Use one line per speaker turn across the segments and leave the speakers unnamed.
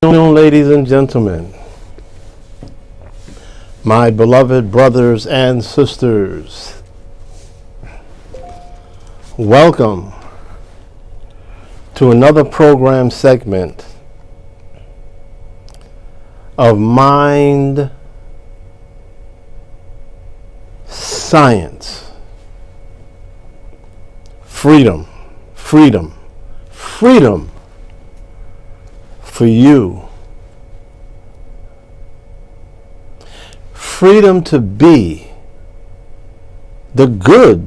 Ladies and gentlemen, my beloved brothers and sisters, welcome to another program segment of Mind Science. Freedom, freedom, freedom for you. Freedom to be the good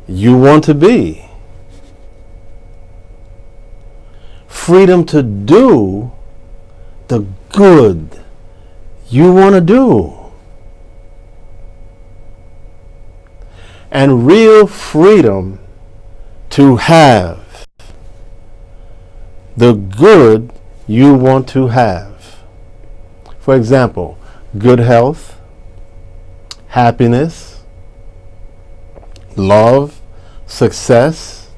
you want to be. Freedom to do the good you want to do. And real freedom to have the good you want to have. For example, good health, happiness, love, success,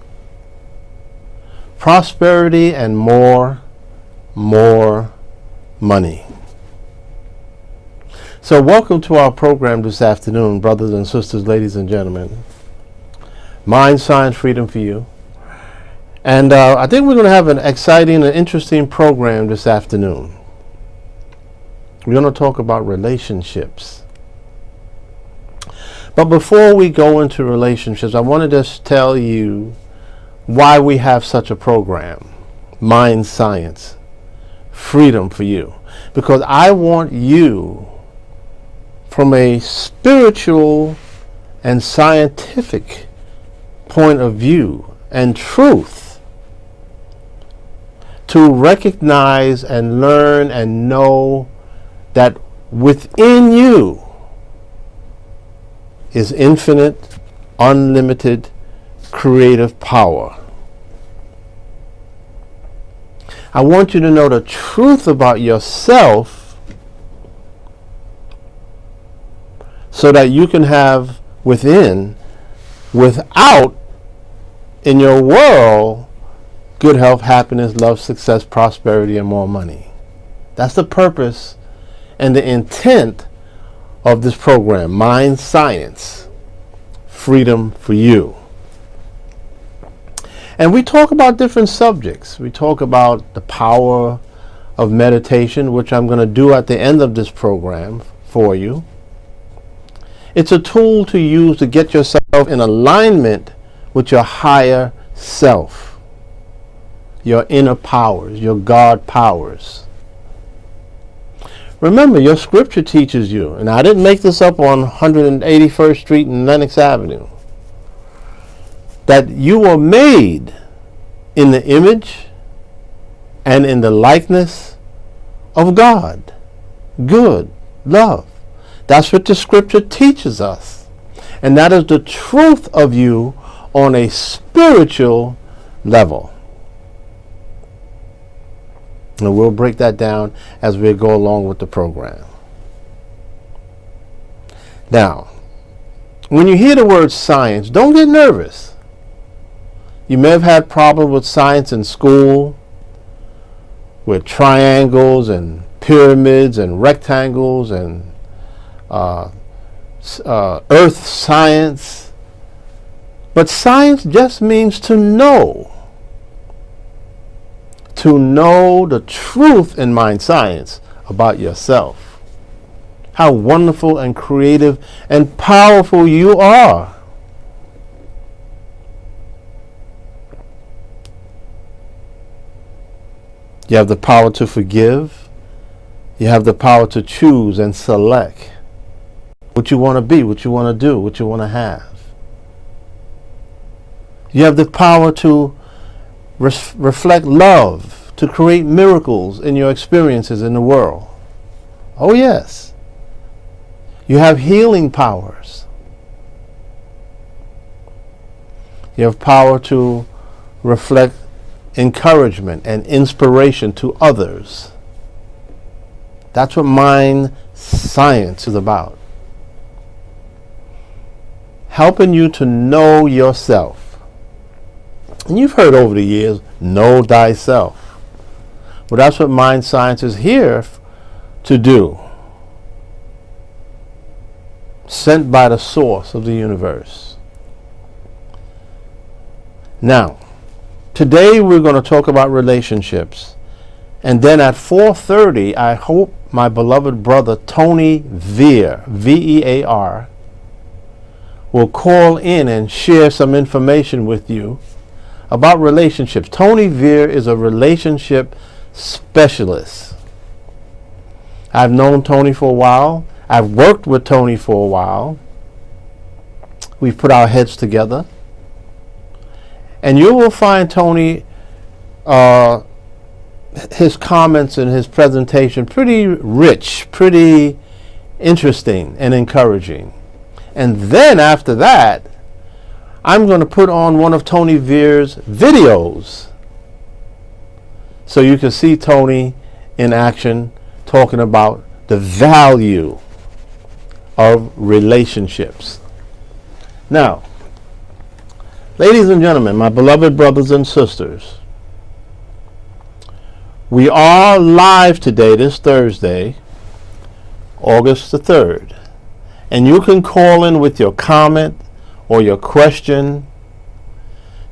prosperity, and more money. So welcome to our program this afternoon, brothers and sisters, ladies and gentlemen. Mind, Science, Freedom for you. And I think we're going to have an exciting and interesting program this afternoon. We're going to talk about relationships. But before we go into relationships, I want to just tell you why we have such a program, Mind, Science, Freedom for you. Because I want you, from a spiritual and scientific point of view and truth, to recognize and learn and know that within you is infinite, unlimited, creative power. I want you to know the truth about yourself so that you can have within, without, in your world, good health, happiness, love, success, prosperity, and more money. That's the purpose and the intent of this program, Mind Science, Freedom for you. And we talk about different subjects. We talk about the power of meditation, which I'm going to do at the end of this program for you. It's a tool to use to get yourself in alignment with your higher self, your inner powers, your God powers. Remember, your scripture teaches you, and I didn't make this up on 181st Street and Lenox Avenue, that you were made in the image and in the likeness of God. Good, love. That's what the scripture teaches us. And that is the truth of you on a spiritual level. And we'll break that down as we go along with the program. Now, when you hear the word science, don't get nervous. You may have had problems with science in school, with triangles and pyramids and rectangles and earth science. But science just means to know. To know the truth in Mind Science about yourself. How wonderful and creative and powerful you are. You have the power to forgive. You have the power to choose and select what you want to be, what you want to do, what you want to have. You have the power to reflect love, to create miracles in your experiences in the world. Oh yes. You have healing powers. You have power to reflect encouragement and inspiration to others. That's what Mind Science is about. Helping you to know yourself. And you've heard over the years, know thyself. Well, that's what mind science is here to do. Sent by the source of the universe. Now, today we're going to talk about relationships. And then at 4:30, I hope my beloved brother Tony Veer, V-E-A-R, will call in and share some information with you about relationships. Tony Veer is a relationship specialist. I've known Tony for a while. I've worked with Tony for a while. We've put our heads together. And you will find Tony, his comments and his presentation pretty rich, pretty interesting and encouraging. And then after that, I'm going to put on one of Tony Veer's videos so you can see Tony in action talking about the value of relationships. Now, ladies and gentlemen, my beloved brothers and sisters, we are live today, this Thursday, August the 3rd. And you can call in with your comment or your question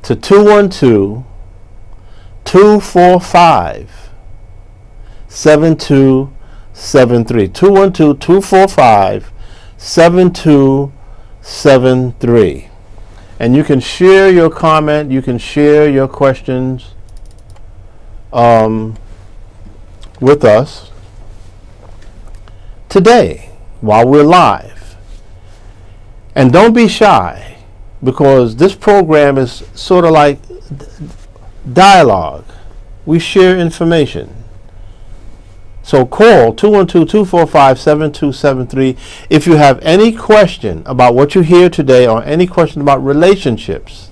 to 212-245-7273. 212-245-7273. And you can share your comment, you can share your questions with us today while we're live. And don't be shy, because this program is sort of like dialogue. We share information. So call 212-245-7273 if you have any question about what you hear today or any question about relationships.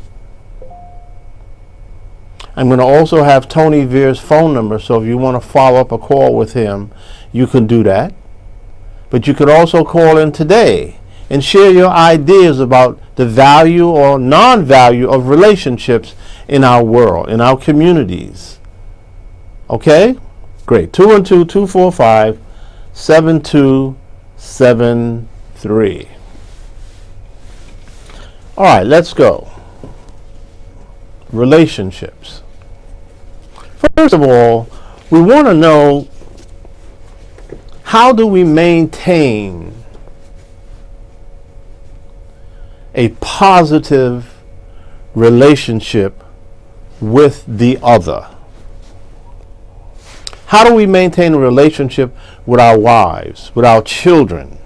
I'm going to also have Tony Veer's phone number, so if you want to follow up a call with him, you can do that. But you could also call in today and share your ideas about the value or non-value of relationships in our world, in our communities. Okay? Great. 212-245-7273. All right, let's go. Relationships. First of all, we want to know, how do we maintain a positive relationship with the other? How do we maintain a relationship with our wives, with our children,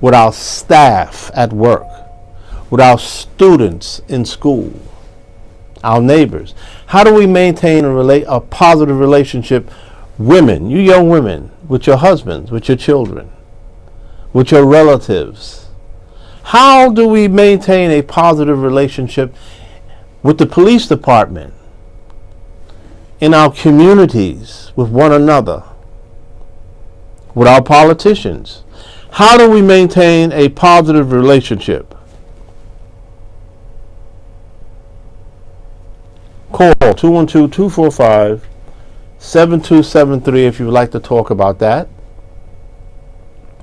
with our staff at work, with our students in school, our neighbors? How do we maintain a positive relationship, women, you young women, with your husbands, with your children, with your relatives? How do we maintain a positive relationship with the police department, in our communities, with one another, with our politicians? How do we maintain a positive relationship? Call 212-245-7273 if you would like to talk about that.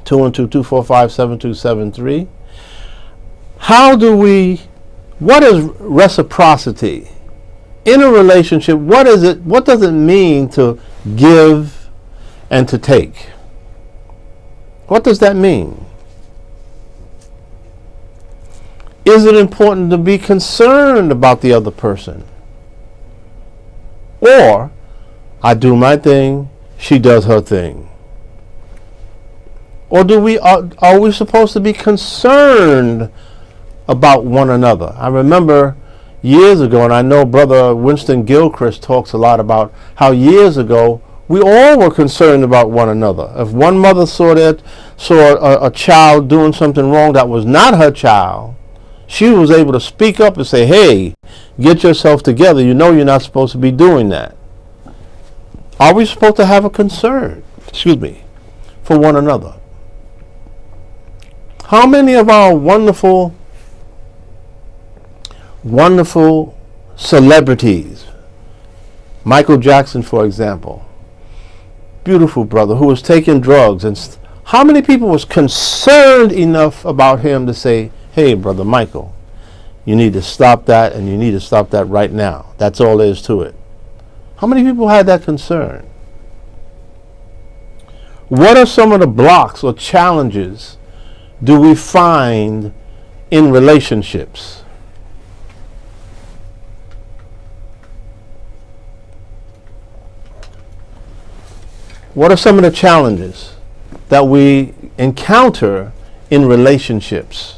212-245-7273. What is reciprocity? In a relationship, what is it? What does it mean to give and to take? What does that mean? Is it important to be concerned about the other person? Or, I do my thing, she does her thing? Or are we supposed to be concerned about one another? I remember years ago, and I know Brother Winston Gilchrist talks a lot about how years ago we all were concerned about one another. If one mother saw a child doing something wrong that was not her child, she was able to speak up and say, hey, get yourself together. You know you're not supposed to be doing that. Are we supposed to have a concern, for one another? How many of our wonderful celebrities, Michael Jackson, for example, beautiful brother who was taking drugs, and how many people was concerned enough about him to say, hey, Brother Michael, you need to stop that, and you need to stop that right now. That's all there is to it. How many people had that concern? What are some of the blocks or challenges do we find in relationships? What are some of the challenges that we encounter in relationships?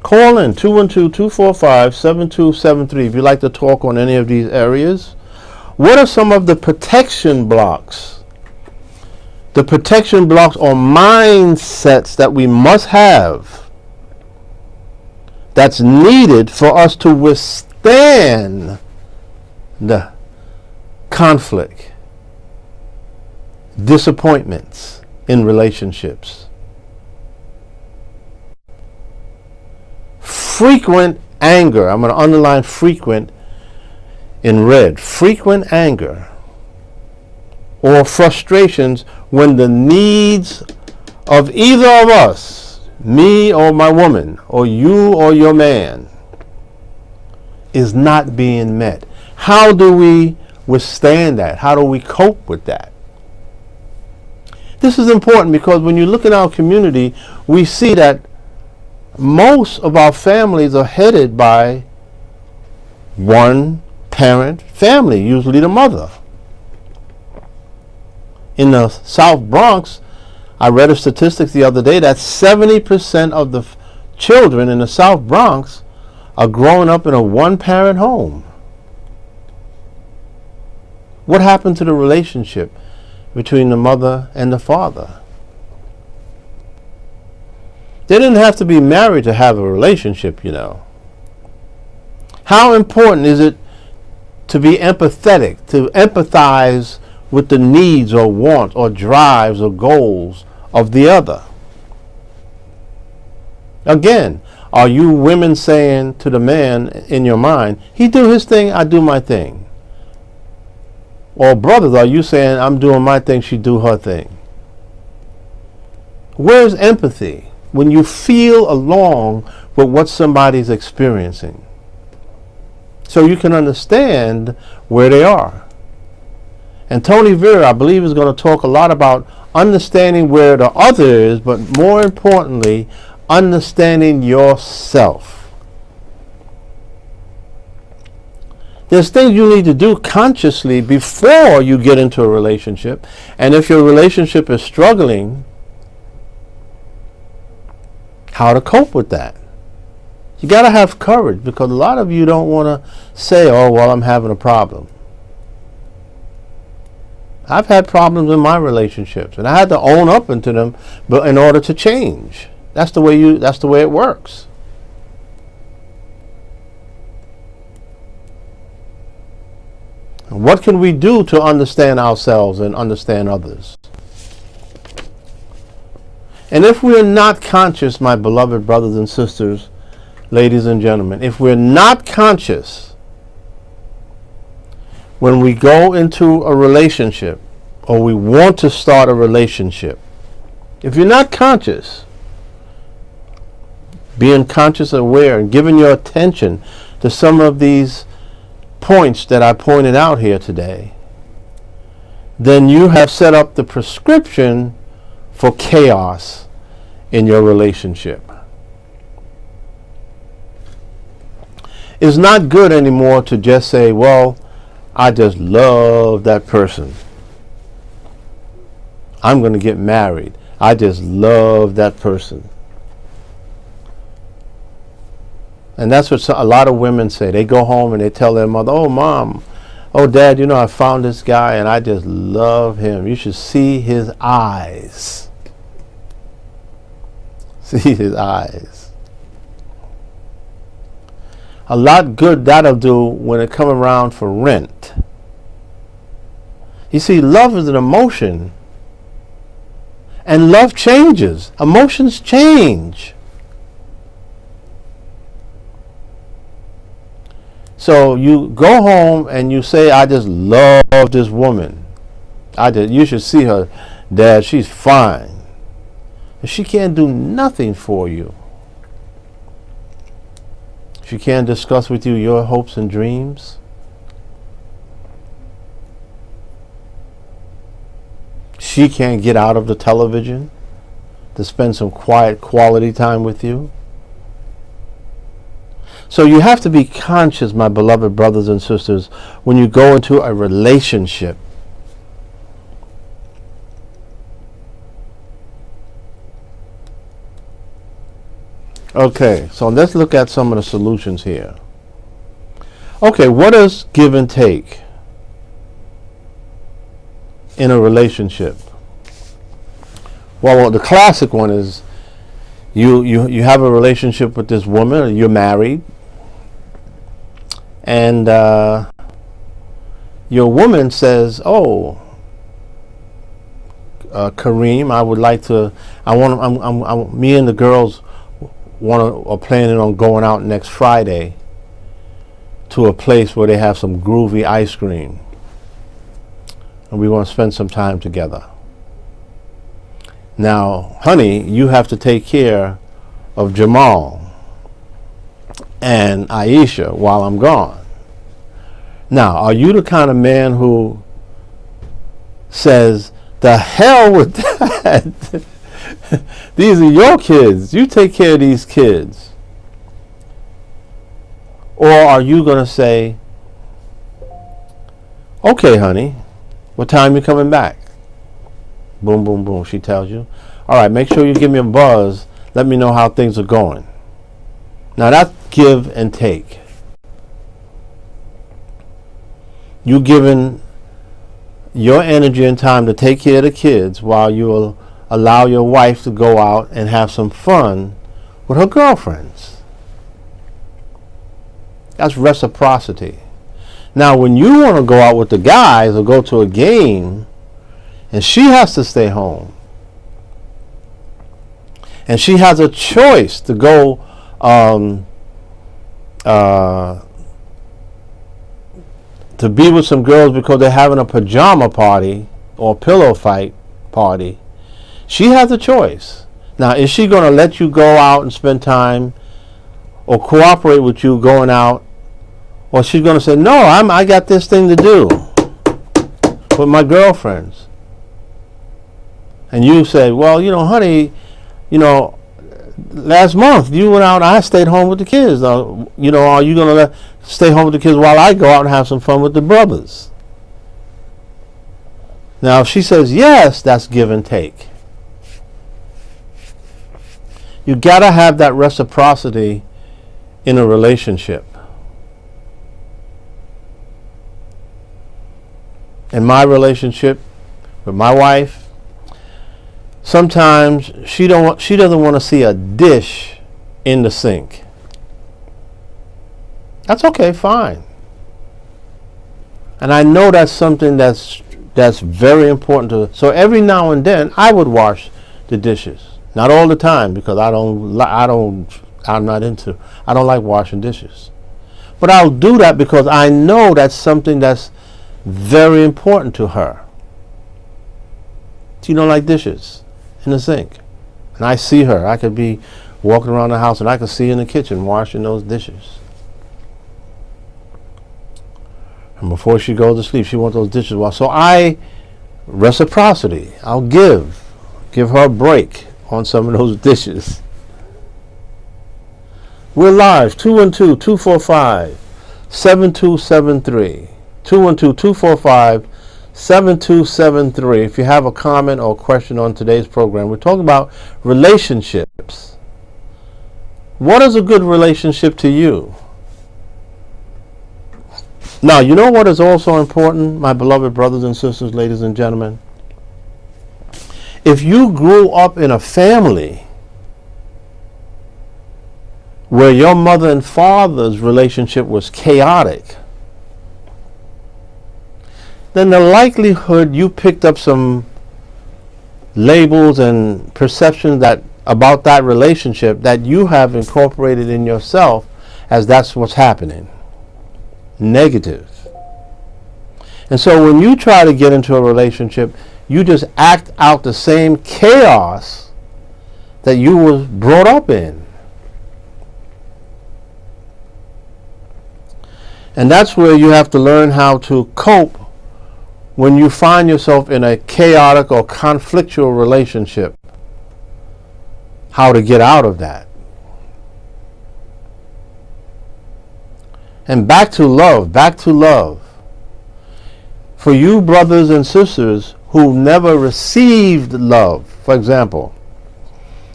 Call in 212-245-7273 if you'd like to talk on any of these areas. What are some of the protection blocks? The protection blocks or mindsets that we must have that's needed for us to withstand the conflict, disappointments in relationships. Frequent anger. I'm going to underline frequent in red. Frequent anger or frustrations when the needs of either of us, me or my woman, or you or your man, is not being met. How do we withstand that? How do we cope with that? This is important because when you look at our community, we see that most of our families are headed by one parent family, usually the mother. In the South Bronx, I read a statistics the other day that 70% of the children in the South Bronx are growing up in a one-parent home. What happened to the relationship between the mother and the father? They didn't have to be married to have a relationship, you know. How important is it to be empathetic, to empathize with the needs or wants or drives or goals of the other? Again, are you women saying to the man in your mind, he do his thing, I do my thing? Or brothers, are you saying, I'm doing my thing, she do her thing? Where's empathy when you feel along with what somebody's experiencing, so you can understand where they are? And Tony Vera, I believe, is going to talk a lot about understanding where the other is, but more importantly, understanding yourself. There's things you need to do consciously before you get into a relationship. And if your relationship is struggling, how to cope with that. You got to have courage, because a lot of you don't want to say, oh, well, I'm having a problem. I've had problems in my relationships, and I had to own up into them, but in order to change. That's the way it works. What can we do to understand ourselves and understand others? And if we're not conscious, my beloved brothers and sisters, ladies and gentlemen, if we're not conscious when we go into a relationship or we want to start a relationship, if you're not conscious, being conscious, aware, and giving your attention to some of these points that I pointed out here today, then you have set up the prescription for chaos in your relationship. It's not good anymore to just say, well, I just love that person. I'm going to get married. I just love that person. And that's what a lot of women say. They go home and they tell their mother, oh, Mom, oh, Dad, you know, I found this guy and I just love him. You should see his eyes. See his eyes. A lot good that'll do when it comes around for rent. You see, love is an emotion. And love changes. Emotions change. So you go home and you say, I just love this woman. I did. You should see her, Dad. She's fine. And she can't do nothing for you. She can't discuss with you your hopes and dreams. She can't get out of the television to spend some quiet, quality time with you. So you have to be conscious, my beloved brothers and sisters, when you go into a relationship. Okay, so let's look at some of the solutions here. Okay, what is give and take in a relationship? Well, the classic one is you have a relationship with this woman, you're married, and your woman says, "Oh, Kareem, me and the girls are planning on going out next Friday to a place where they have some groovy ice cream, and we want to spend some time together. Now, honey, you have to take care of Jamal and Aisha while I'm gone." Now, are you the kind of man who says, "The hell with that"? These are your kids. You take care of these kids. Or are you going to say, "Okay, honey, what time you coming back?" Boom, boom, boom. She tells you, "All right, make sure you give me a buzz. Let me know how things are going." Now that's give and take. You giving your energy and time to take care of the kids while you will allow your wife to go out and have some fun with her girlfriends. That's reciprocity. Now, when you want to go out with the guys or go to a game and she has to stay home and she has a choice to go to be with some girls because they're having a pajama party or pillow fight party, she has a choice. Now, is she going to let you go out and spend time or cooperate with you going out? Or she's going to say, "No, I got this thing to do with my girlfriends." And you say, "Well, honey, last month you went out and I stayed home with the kids. Are you going to stay home with the kids while I go out and have some fun with the brothers?" Now, if she says yes, that's give and take. You got to have that reciprocity in a relationship. In my relationship with my wife, sometimes she doesn't want to see a dish in the sink. That's okay, fine. And I know that's something that's very important to her. So every now and then I would wash the dishes. Not all the time, because I don't like washing dishes. But I'll do that because I know that's something that's very important to her. She don't like dishes in the sink. And I see her. I could be walking around the house and I could see her in the kitchen washing those dishes. And before she goes to sleep, she wants those dishes washed. So reciprocity. I'll give her a break on some of those dishes. We're live, 212-245-7273. 212-245-7273. If you have a comment or question on today's program, we're talking about relationships. What is a good relationship to you? Now, you know what is also important, my beloved brothers and sisters, ladies and gentlemen? If you grew up in a family where your mother and father's relationship was chaotic, then the likelihood you picked up some labels and perceptions about that relationship that you have incorporated in yourself as that's what's happening. Negative. And so when you try to get into a relationship, you just act out the same chaos that you was brought up in. And that's where you have to learn how to cope when you find yourself in a chaotic or conflictual relationship. How to get out of that. And back to love, back to love. For you brothers and sisters who never received love, for example,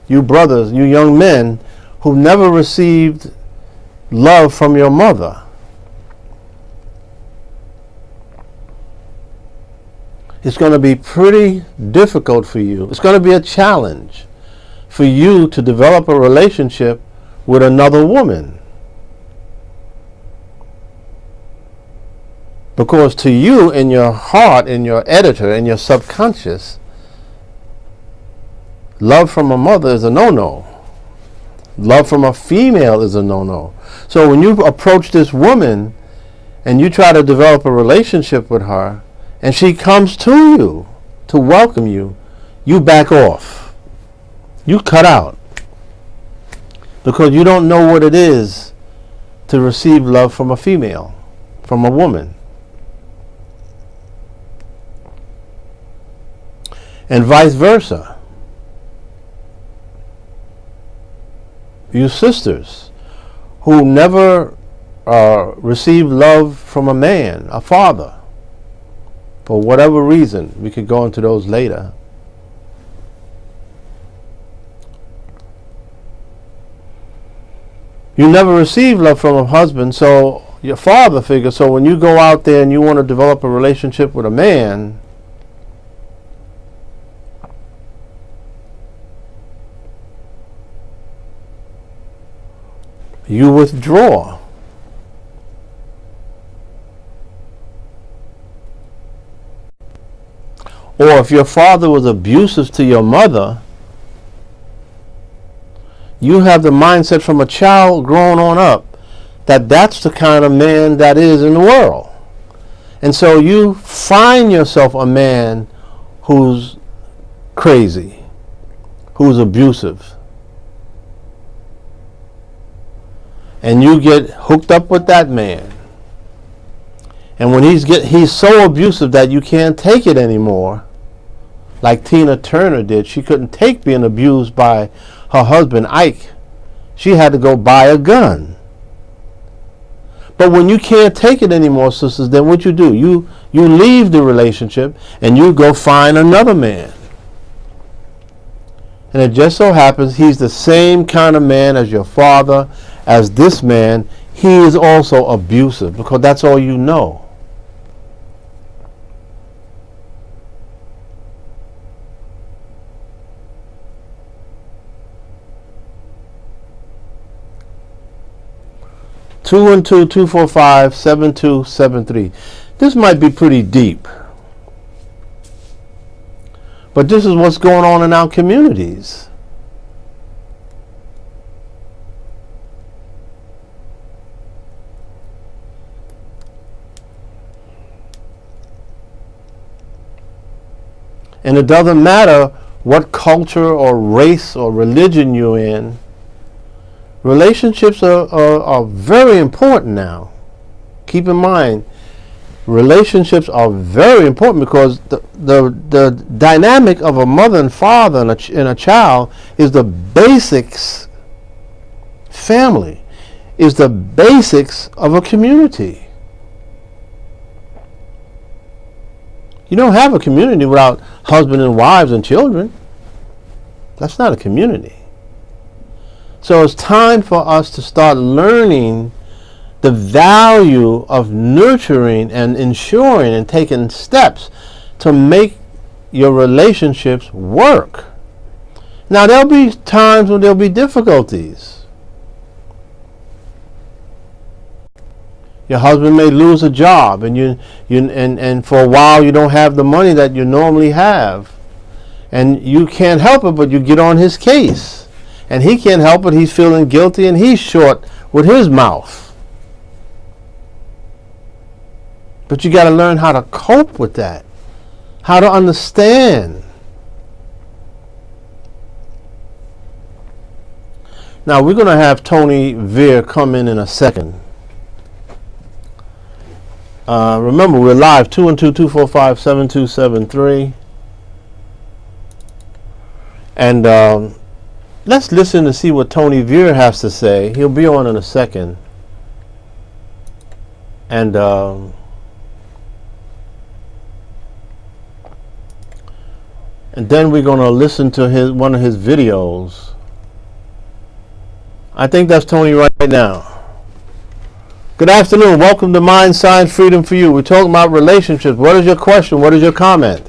you brothers, you young men who never received love from your mother, it's going to be pretty difficult for you. It's going to be a challenge for you to develop a relationship with another woman. Because to you, in your heart, in your editor, in your subconscious, love from a mother is a no-no. Love from a female is a no-no. So when you approach this woman and you try to develop a relationship with her, and she comes to you to welcome you, you back off. You cut out. Because you don't know what it is to receive love from a female, from a woman. And vice versa. You sisters who never received love from a man, a father, for whatever reason, we could go into those later. You never received love from a husband, so your father figure. So when you go out there and you want to develop a relationship with a man, you withdraw. Or if your father was abusive to your mother, you have the mindset from a child growing on up that that's the kind of man that is in the world. And so you find yourself a man who's crazy, who's abusive. And you get hooked up with that man. And when he's so abusive that you can't take it anymore, like Tina Turner did. She couldn't take being abused by her husband, Ike. She had to go buy a gun. But when you can't take it anymore, sisters, then what you do? You leave the relationship and you go find another man. And it just so happens he's the same kind of man as your father, as this man. He is also abusive because that's all you know. Two and 245-7273. This might be pretty deep, but this is what's going on in our communities. And it doesn't matter what culture or race or religion you're in. Relationships are very important now. Keep in mind, relationships are very important because the dynamic of a mother and father and a child is the basics. Family is the basics of a community. You don't have a community without husband and wives and children. That's not a community. So it's time for us to start learning the value of nurturing and ensuring and taking steps to make your relationships work. Now there'll be times when there'll be difficulties. Your husband may lose a job and for a while you don't have the money that you normally have. And you can't help it, but you get on his case. And he can't help it, he's feeling guilty and he's short with his mouth. But you got to learn how to cope with that, how to understand. Now, we're going to have Tony Veer come in a second. Remember, we're live, 212-245-7273. And let's listen to see what Tony Veer has to say. He'll be on in a second. And then we're going to listen to one of his videos. I think that's Tony right now. Good afternoon. Welcome to Mind, Science, Freedom for You. We're talking about relationships. What is your question? What is your comment?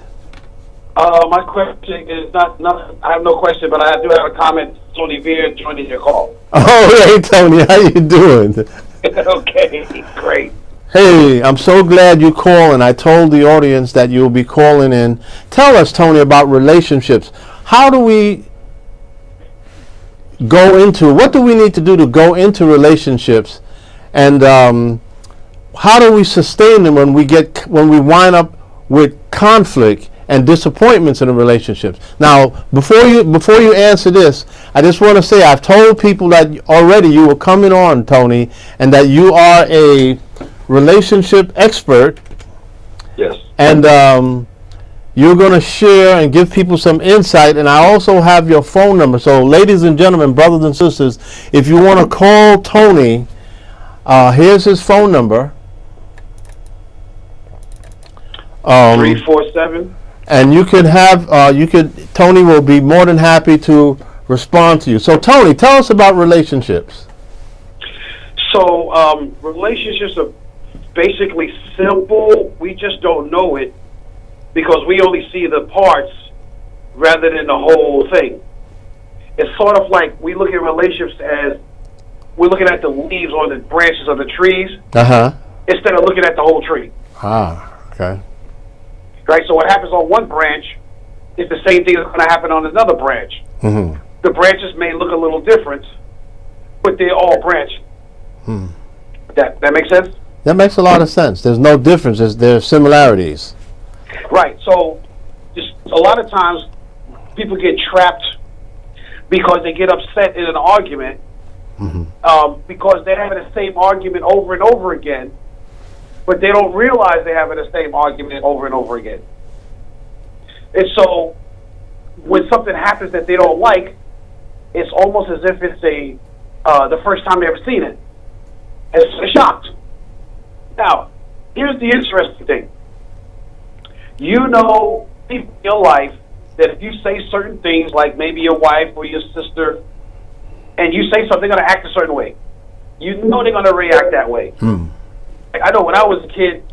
My question is not. I have no question, but I do have a comment. Tony Veer joining your call.
Oh, hey, Tony. How you doing?
Okay, great.
Hey, I'm so glad you called, and I told the audience that you'll be calling in. Tell us, Tony, about relationships. How do we what do we need to do to go into relationships, and how do we sustain them when we wind up with conflict and disappointments in the relationships? Now, before you answer this, I just want to say I've told people that already you were coming on, Tony, and that you are a relationship expert.
Yes.
And you're going to share and give people some insight, and I also have your phone number. So, ladies and gentlemen, brothers and sisters, if you want to call Tony, here's his phone number.
347.
And you can Tony will be more than happy to respond to you. So, Tony, tell us about relationships.
So, relationships are basically simple. We just don't know it because we only see the parts rather than the whole thing. It's sort of like we look at relationships as we're looking at the leaves on the branches of the trees instead of looking at the whole tree.
Ah, okay.
Right? So what happens on one branch is the same thing that's going to happen on another branch.
Mm-hmm.
The branches may look a little different, but they're all branch. That makes sense?
That makes a lot of sense. There's no differences. There's similarities.
Right. So just a lot of times people get trapped because they get upset in an argument because they're having the same argument over and over again, but they don't realize they're having the same argument over and over again. And so when something happens that they don't like, it's almost as if it's the first time they've ever seen it. And so they're shocked. Now, here's the interesting thing. You know people in your life that if you say certain things, like maybe your wife or your sister, and you say something, they're going to act a certain way. You know they're going to react that way. I know when I was a kid,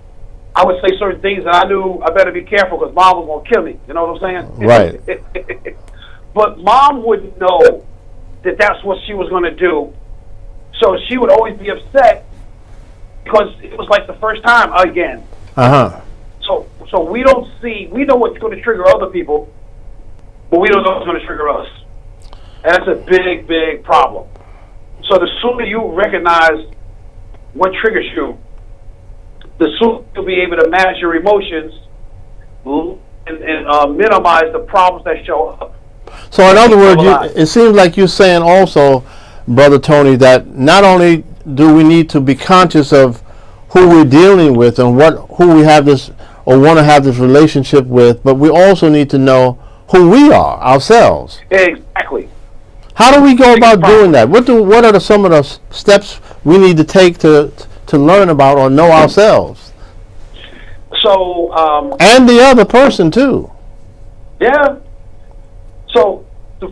I would say certain things, and I knew I better be careful because Mom was going to kill me. You know what I'm saying?
Right.
But Mom would know that that's what she was going to do. So she would always be upset because it was like the first time again. So we don't see, we know what's going to trigger other people, but we don't know what's going to trigger us. And that's a big, big problem. So the sooner you recognize what triggers you, the sooner you'll be able to manage your emotions and minimize the problems that show up.
So in other words, it seems like you're saying also, Brother Tony, that not only do we need to be conscious of who we're dealing with and who we have this or want to have this relationship with, but we also need to know who we are ourselves.
Exactly.
How do we go about doing that? What are some of the steps we need to take to learn about or know ourselves?
So
and the other person too.
Yeah. So the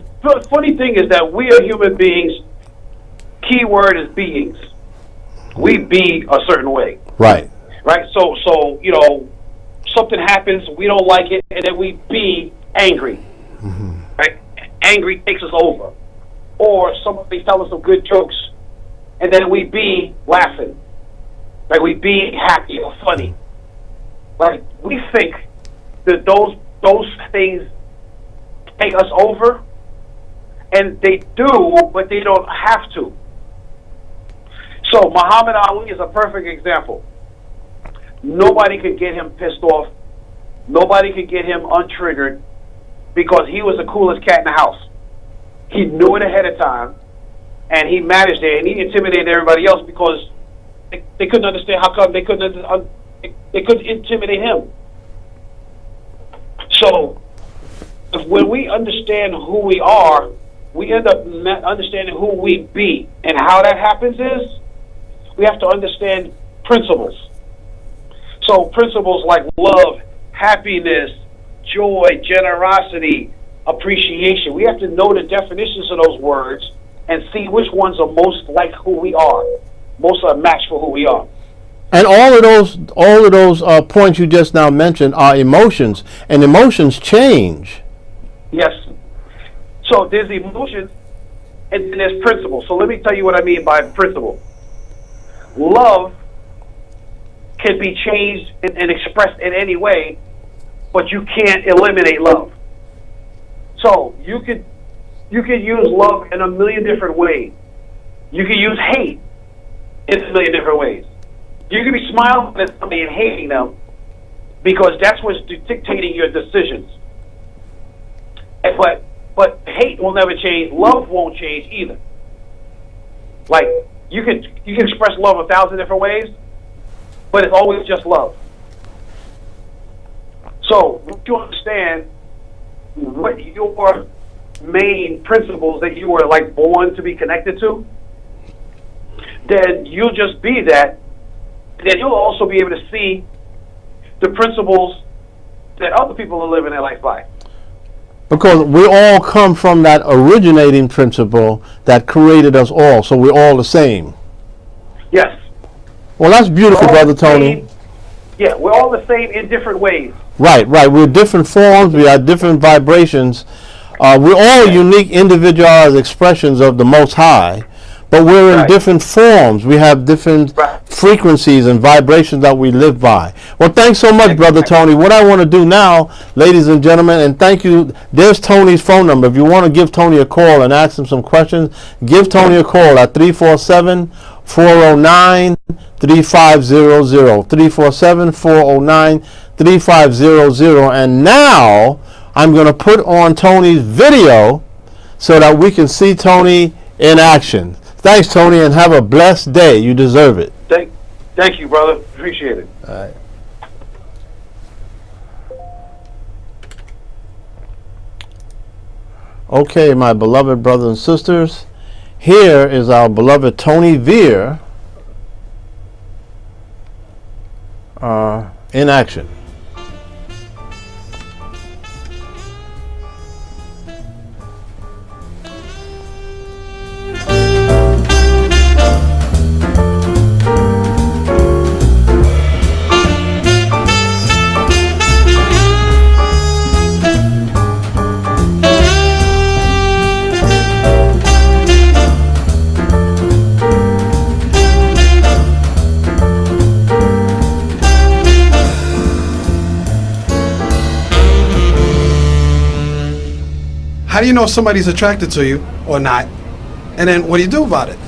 funny thing is that we are human beings. Key word is beings. We be a certain way.
Right.
Right. So you know, something happens, we don't like it, and then we be angry. Right. Angry takes us over. Or somebody tells us some good jokes, and then we be laughing. Like we be happy or funny. Like we think that those things take us over, and they do, but they don't have to. So Muhammad Ali is a perfect example. nobody could get him pissed off. Nobody could get him untriggered because he was the coolest cat in the house. He knew it ahead of time, and he managed it, and he intimidated everybody else because they couldn't understand how come they couldn't intimidate him. So when we understand who we are, we end up understanding who we be. And how that happens is we have to understand principles. So principles like love, happiness, joy, generosity, appreciation. We have to know the definitions of those words and see which ones are most like who we are, most are a match for who we are.
And all of those points you just now mentioned are emotions, and emotions change.
Yes. So there's emotions and there's principle. So let me tell you what I mean by principle. Love can be changed and expressed in any way, but you can't eliminate love. So you could use love in a million different ways. You can use hate in a million different ways. You can be smiling at somebody and hating them because that's what's dictating your decisions. But hate will never change. Love won't change either. Like you can express love 1,000 different ways, but it's always just love. So once you understand what your main principles that you were like born to be connected to, then you'll just be that. Then you'll also be able to see the principles that other people are living their life by.
Because we all come from that originating principle that created us all, so we're all the same.
Yes.
Well, that's beautiful, Brother Tony.
Yeah, we're all the same in different ways.
Right. We're different forms. We have different vibrations. We're all unique individualized expressions of the Most High, but we're in different forms. We have different frequencies and vibrations that we live by. Well, thanks so much, Brother Tony. What I want to do now, ladies and gentlemen, and thank you. There's Tony's phone number. If you want to give Tony a call and ask him some questions, give Tony a call at 347-409-3500. 347-409-3500. And now I'm going to put on Tony's video so that we can see Tony in action. Thanks, Tony, and have a blessed day. You deserve it.
Thank you, brother. Appreciate it.
All right. Okay, my beloved brothers and sisters, here is our beloved Tony Veer in action.
How do you know if somebody's attracted to you or not? And then what do you do about it?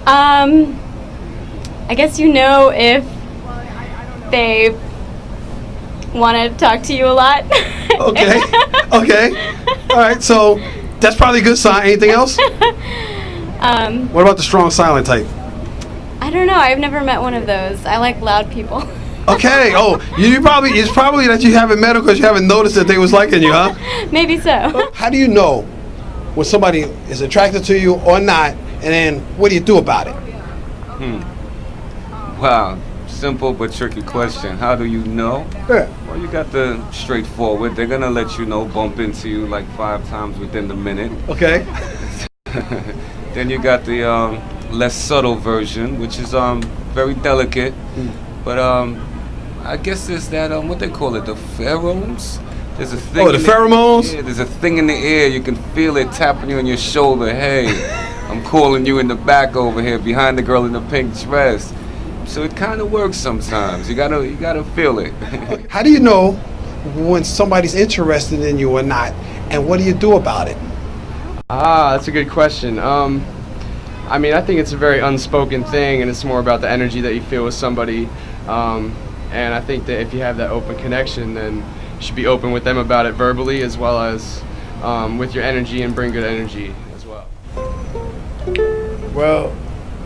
I guess you know if they want to talk to you a lot.
Okay. All right, so that's probably a good sign. Anything else? What about the strong silent type?
I don't know. I've never met one of those. I like loud people.
Okay. Oh, it's probably that you haven't met them because you haven't noticed that they was liking you, huh?
Maybe so.
How do you know when somebody is attracted to you or not, and then what do you do about it?
Wow, simple but tricky question. How do you know?
Yeah.
Well, you got the straightforward. They're gonna let you know, bump into you like 5 times within the minute.
Okay.
Then you got the less subtle version, which is very delicate, but I guess there's that what they call it, the pheromones. There's a thing.
Oh, the pheromones?
Yeah, there's a thing in the air. You can feel it tapping you on your shoulder. Hey, I'm calling you in the back over here, behind the girl in the pink dress. So it kind of works sometimes. You gotta feel it.
How do you know when somebody's interested in you or not, and what do you do about it?
That's a good question. I mean, I think it's a very unspoken thing, and it's more about the energy that you feel with somebody. And I think that if you have that open connection, then you should be open with them about it verbally as well as with your energy, and bring good energy as well.
Well,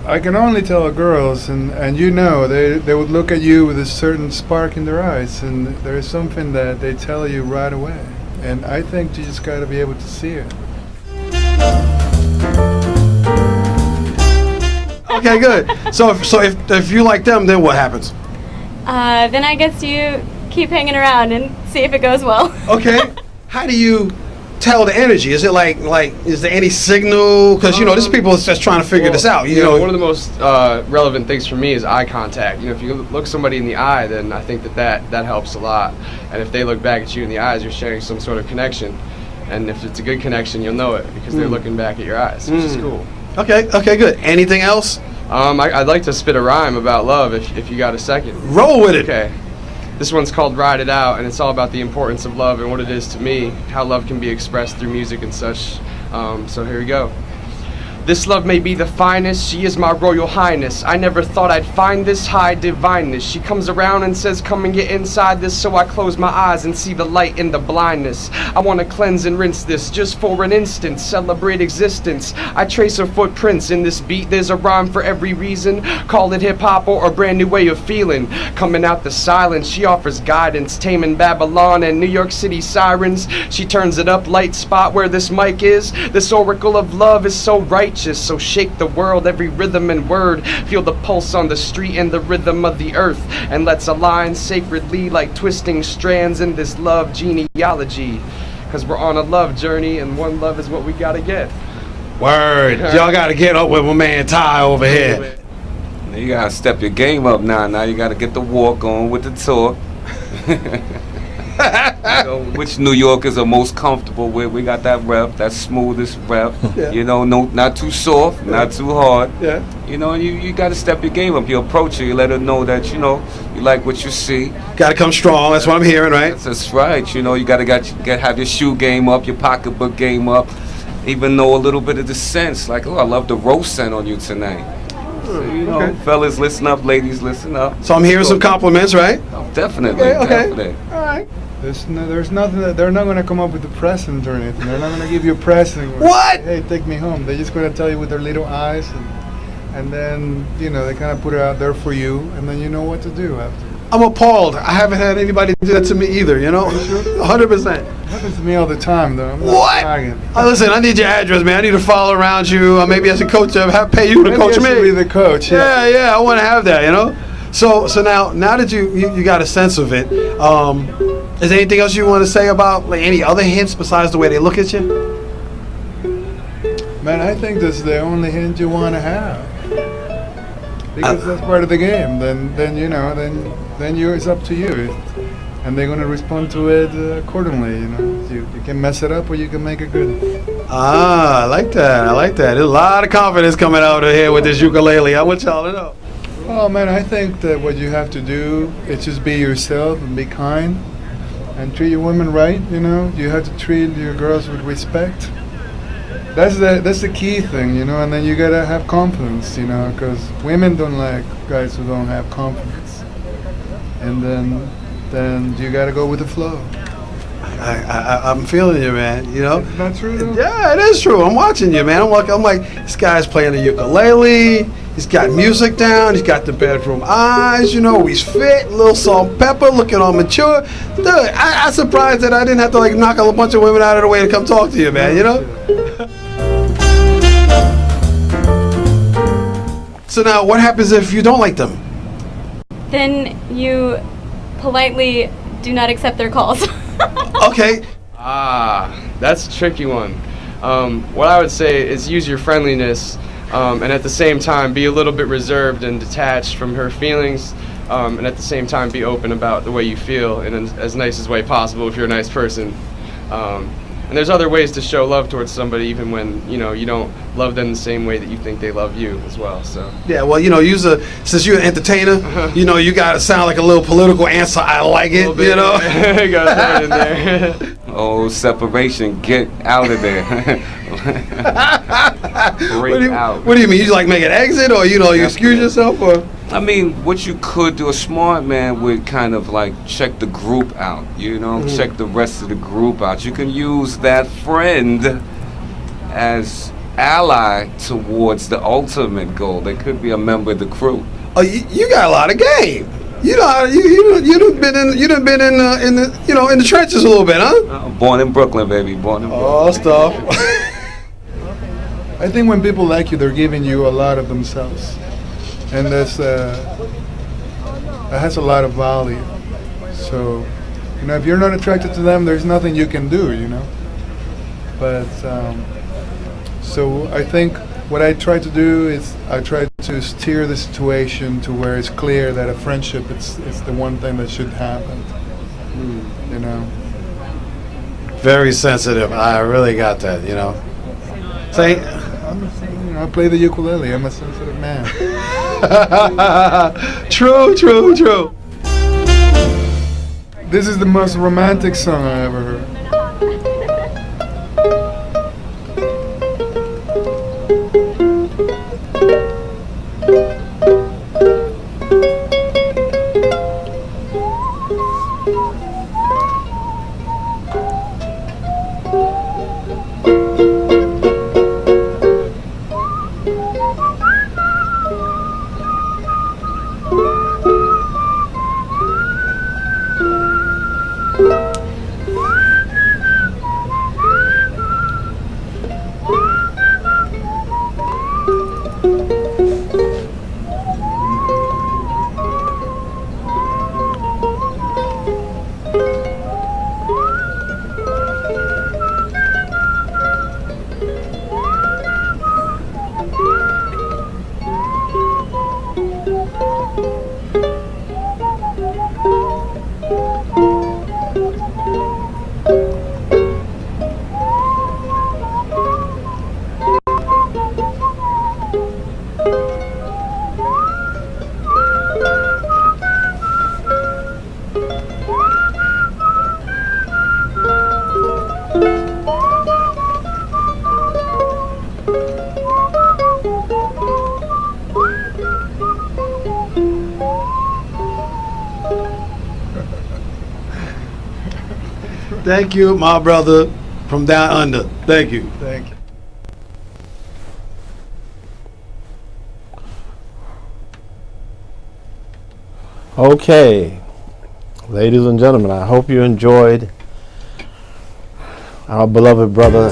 I can only tell girls, and you know, they would look at you with a certain spark in their eyes, and there is something that they tell you right away. And I think you just got to be able to see it.
Okay, good. So if you like them, then what happens?
Then I guess you keep hanging around and see if it goes well.
Okay. How do you tell the energy? Is it like is there any signal? Because there's people that's just trying to figure this out. You know,
one of the most relevant things for me is eye contact. If you look somebody in the eye, then I think that helps a lot. And if they look back at you in the eyes, you're sharing some sort of connection. And if it's a good connection, you'll know it because they're looking back at your eyes, which is cool.
Okay, good. Anything else?
I'd like to spit a rhyme about love if you got a second.
Roll with it.
Okay. This one's called Ride It Out, and it's all about the importance of love and what it is to me, how love can be expressed through music and such. So here we go. This love may be the finest, she is my royal highness. I never thought I'd find this high divineness. She comes around and says, come and get inside this, so I close my eyes and see the light in the blindness. I want to cleanse and rinse this, just for an instant, celebrate existence. I trace her footprints in this beat, there's a rhyme for every reason. Call it hip-hop or a brand new way of feeling. Coming out the silence, she offers guidance, taming Babylon and New York City sirens. She turns it up, light spot where this mic is. This oracle of love is so righteous. So shake the world, every rhythm and word. Feel the pulse on the street and the rhythm of the earth. And let's align sacredly like twisting strands in this love genealogy. Cause we're on a love journey and one love is what we gotta get.
Word. Y'all gotta get up with my man Ty over here.
You gotta step your game up now. Now you gotta get the walk on with the talk. Which New Yorkers are most comfortable with. We got that rep, that smoothest rep. Yeah. No, not too soft, not too hard.
Yeah.
You got to step your game up. You approach her, you let her know that you like what you see.
Got to come strong. That's what I'm hearing, right?
That's right. You got to have your shoe game up, your pocketbook game up. Even know a little bit of the sense, like, I love the roast scent on you tonight. So, fellas, listen up. Ladies, listen up.
So I'm hearing some compliments, right?
Oh, definitely.
Okay.
Definitely.
All right.
There's nothing that they're not going to come up with a present or anything. They're not going to give you a present.
What?
Hey, take me home. They're just going to tell you with their little eyes, and then they kind of put it out there for you, and then you know what to do after.
I'm appalled. I haven't had anybody do that to me either. 100%.
It happens to me all the time, though. I'm not
What?
bragging.
Listen, I need your address, man. I need to follow around you. Maybe as a coach, pay you to
Maybe
coach
I should
me.
be the coach.
Yeah. I want to have that. So now that you got a sense of it, is there anything else you want to say about any other hints besides the way they look at you?
Man, I think that's the only hint you want to have, because that's part of the game. Then it's up to you, and they're gonna respond to it accordingly. You can mess it up or you can make it good.
I like that. There's a lot of confidence coming out of here with this ukulele. I want y'all to know.
Oh man, I think that what you have to do is just be yourself and be kind, and treat your women right. You have to treat your girls with respect. That's the key thing, and then you gotta have confidence, because women don't like guys who don't have confidence. And then you gotta go with the flow.
I'm feeling you, man.
It's not true though?
Yeah, it is true. I'm watching you, man. I'm like, this guy's playing the ukulele. He's got music down. He's got the bedroom eyes. He's fit. Little salt and pepper, looking all mature. Dude, I'm surprised that I didn't have to knock a bunch of women out of the way to come talk to you, man. So now, what happens if you don't like them?
Then you politely do not accept their calls.
Okay.
That's a tricky one. What I would say is use your friendliness, and at the same time be a little bit reserved and detached from her feelings, and at the same time be open about the way you feel in as nice as way possible if you're a nice person. And there's other ways to show love towards somebody even when you don't love them the same way that you think they love you as well. So
yeah, well, since you're an entertainer, you gotta sound like a little political answer. I like it,
Got it in there.
Oh, separation, get out of there. Break out.
What do you mean? You make an exit, or you excuse yourself, or?
I mean, what you could do, a smart man would kind of like check the group out, you know, check the rest of the group out. You can use that friend as ally towards the ultimate goal. They could be a member of the crew.
Oh, you got a lot of game. You know, you done been in the in the trenches a little bit, huh?
Born in Brooklyn, baby. Born in Brooklyn.
Oh, stuff.
I think when people like you, they're giving you a lot of themselves, and that has a lot of value. So, if you're not attracted to them, there's nothing you can do, But so I think what I try to do is I try to steer the situation to where it's clear that a friendship it's the one thing that should happen.
Very sensitive. I really got that. Say.
I play the ukulele. I'm a sensitive man.
True.
This is the most romantic song I ever heard.
Thank you, my brother from down under. Thank you.
Thank you.
Okay, ladies and gentlemen, I hope you enjoyed our beloved brother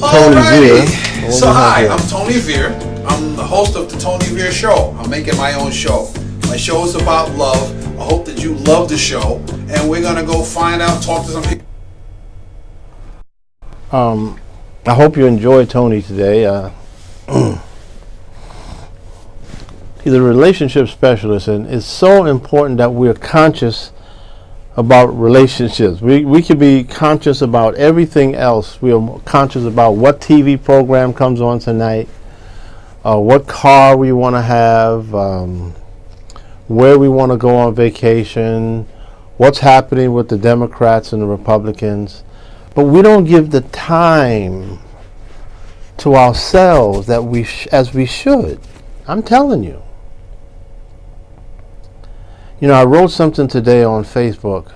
Tony Veer.
So hi, I'm Tony Veer. I'm the host of the Tony Veer Show. I'm making my own show. My show is about love. I hope that you love the show, and we're gonna go find out, talk to some people.
I hope you enjoyed Tony today. He's a relationship specialist, and it's so important that we're conscious about relationships. We could be conscious about everything else. We are conscious about what TV program comes on tonight, what car we want to have, where we want to go on vacation, what's happening with the Democrats and the Republicans. But we don't give the time to ourselves that as we should. I'm telling you. I wrote something today on Facebook.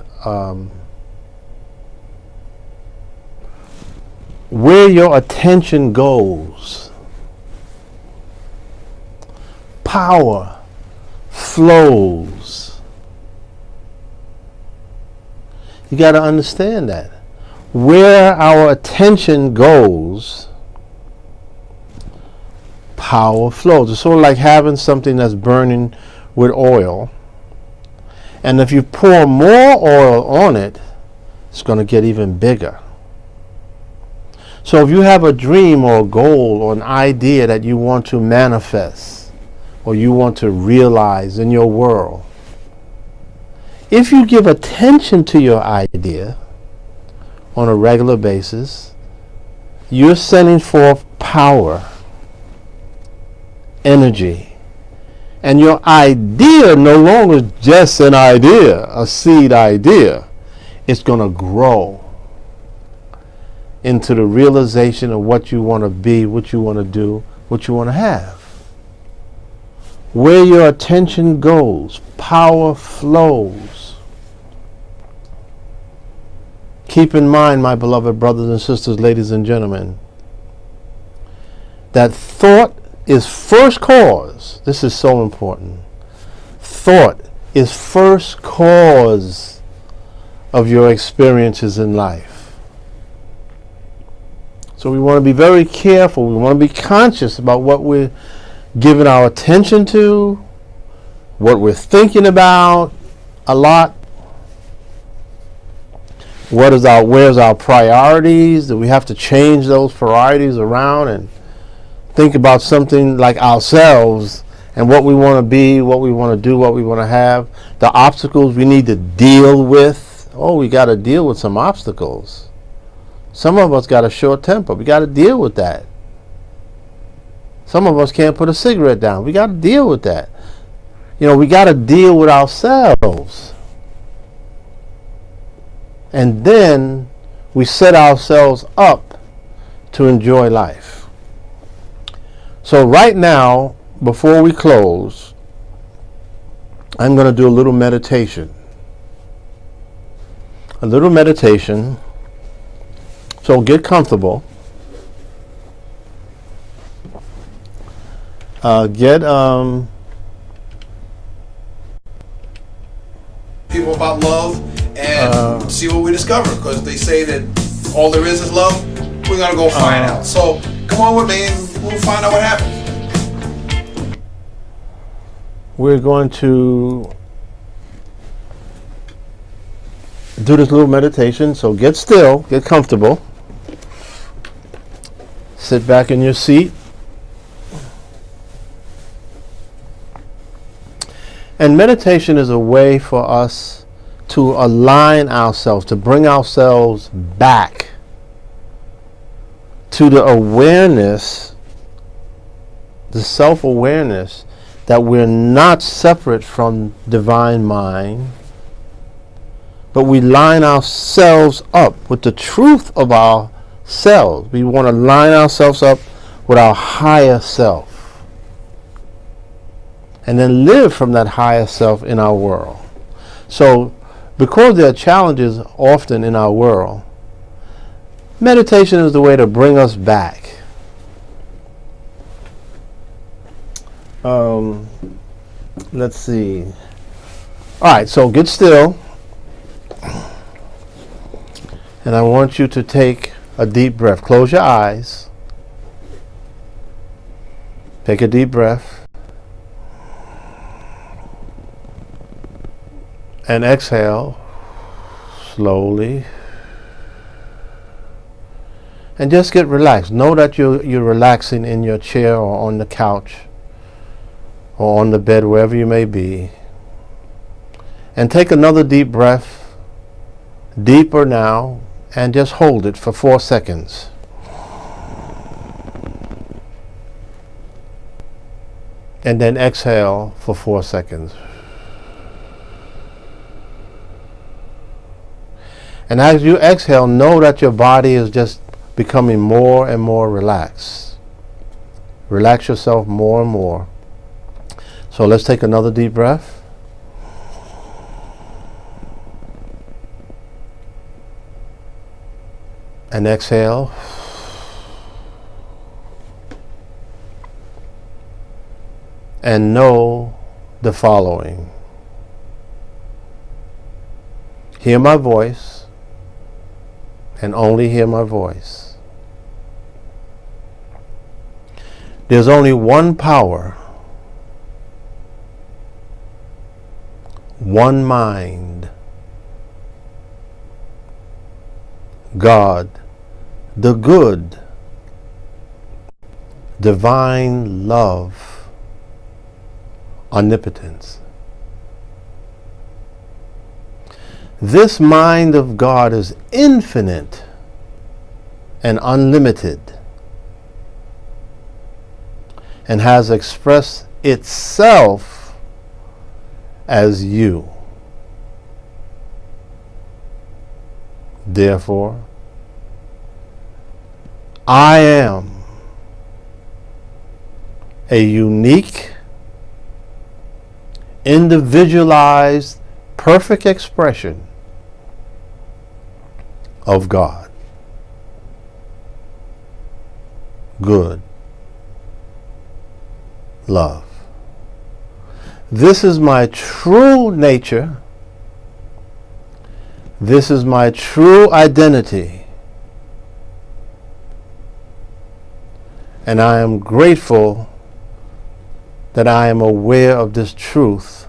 Where your attention goes, power flows. You got to understand that. Where our attention goes, power flows. It's sort of like having something that's burning with oil. And if you pour more oil on it, it's going to get even bigger. So if you have a dream or a goal or an idea that you want to manifest or you want to realize in your world, if you give attention to your idea on a regular basis, you're sending forth power, energy. And your idea no longer is just an idea, a seed idea. It's going to grow into the realization of what you want to be, what you want to do, what you want to have. Where your attention goes, power flows. Keep in mind, my beloved brothers and sisters, ladies and gentlemen, that thought is first cause. This is so important. Thought is first cause of your experiences in life. So we want to be very careful. We want to be conscious about what we're giving our attention to, what we're thinking about a lot. Where's our priorities? Do we have to change those priorities around and think about something like ourselves and what we want to be, what we want to do, what we want to have, the obstacles we need to deal with? Oh, we got to deal with some obstacles. Some of us got a short temper. We got to deal with that. Some of us can't put a cigarette down. We got to deal with that. We got to deal with ourselves. And then we set ourselves up to enjoy life. So right now, before we close, I'm going to do a little meditation. A little meditation. So get comfortable.
People about love and see what we discover, because they say that all there is love. We're gonna go find out. So come on with me and we'll find out what happens.
We're going to do this little meditation. So get still, get comfortable. Sit back in your seat. And meditation is a way for us to align ourselves, to bring ourselves back to the awareness, the self-awareness that we're not separate from divine mind, but we line ourselves up with the truth of ourselves. We want to line ourselves up with our higher self. And then live from that higher self in our world. So, because there are challenges often in our world, meditation is the way to bring us back. Let's see. Alright, so get still. And I want you to take a deep breath. Close your eyes. Take a deep breath. And exhale slowly. And just get relaxed. Know that you're relaxing in your chair or on the couch or on the bed, wherever you may be. And take another deep breath, deeper now, and just hold it for 4 seconds. And then exhale for 4 seconds. And as you exhale, know that your body is just becoming more and more relaxed. Relax yourself more and more. So let's take another deep breath. And exhale. And know the following. Hear my voice. And only hear my voice. There's only one power, one mind, God, the good, divine love, omnipotence. This mind of God is infinite and unlimited and has expressed itself as you. Therefore, I am a unique individualized, perfect expression of God. Good. Love. This is my true nature. This is my true identity. And I am grateful that I am aware of this truth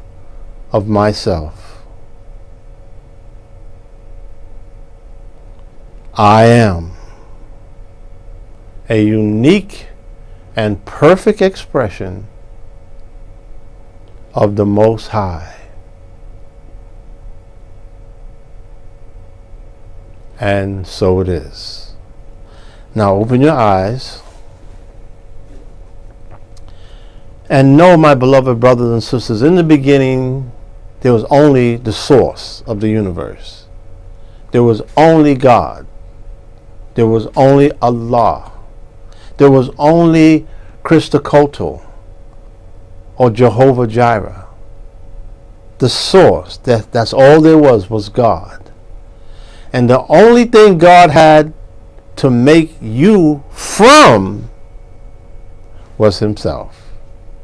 of myself. I am a unique and perfect expression of the Most High. And so it is. Now open your eyes and know, my beloved brothers and sisters, in the beginning there was only the source of the universe. There was only God. There was only Allah. There was only Christokoto or Jehovah Jireh. The source, that's all there was God. And the only thing God had to make you from was himself.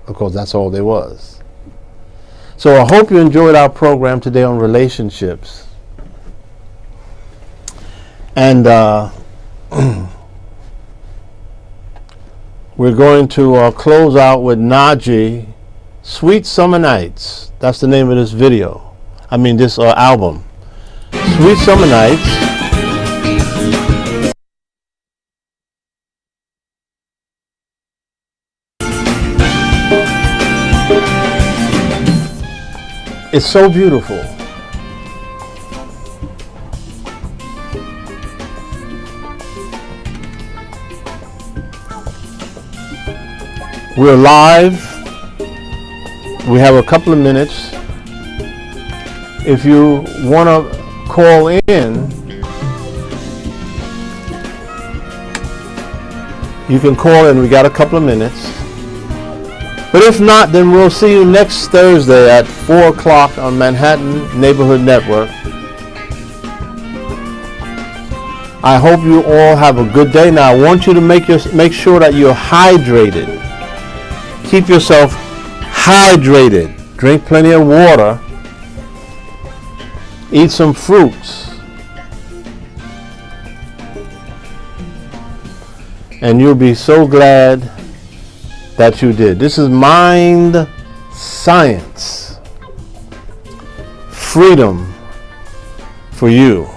Of course, that's all there was. So I hope you enjoyed our program today on relationships. And we're going to close out with Naji, Sweet Summer Nights. That's the name of this video. This album. Sweet Summer Nights. It's so beautiful. We're live. We have a couple of minutes. If you want to call in, you can call in. We got a couple of minutes. But if not, then we'll see you next Thursday at 4 o'clock on Manhattan Neighborhood Network. I hope you all have a good day. Now, I want you to make sure that you're hydrated. Keep yourself hydrated. Drink plenty of water. Eat some fruits. And you'll be so glad that you did. This is Mind Science. Freedom for you.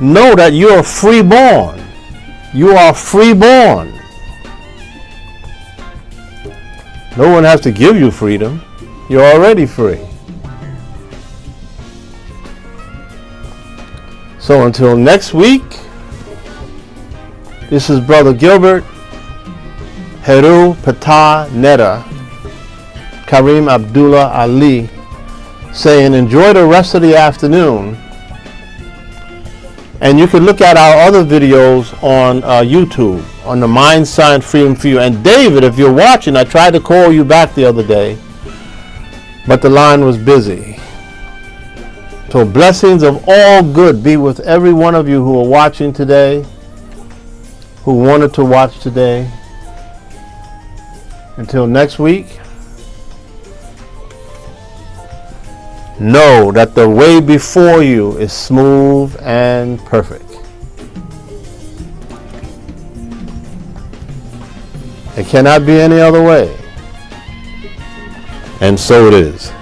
Know that you're freeborn. You are freeborn. No one has to give you freedom. You're already free. So until next week, this is Brother Gilbert, Heru Patah Neda, Kareem Abdullah Ali, saying enjoy the rest of the afternoon. And you can look at our other videos on YouTube, on the Mind Science Freedom for You. And David, if you're watching, I tried to call you back the other day, but the line was busy. So blessings of all good be with every one of you who are watching today, who wanted to watch today. Until next week, know that the way before you is smooth and perfect. It cannot be any other way. And so it is.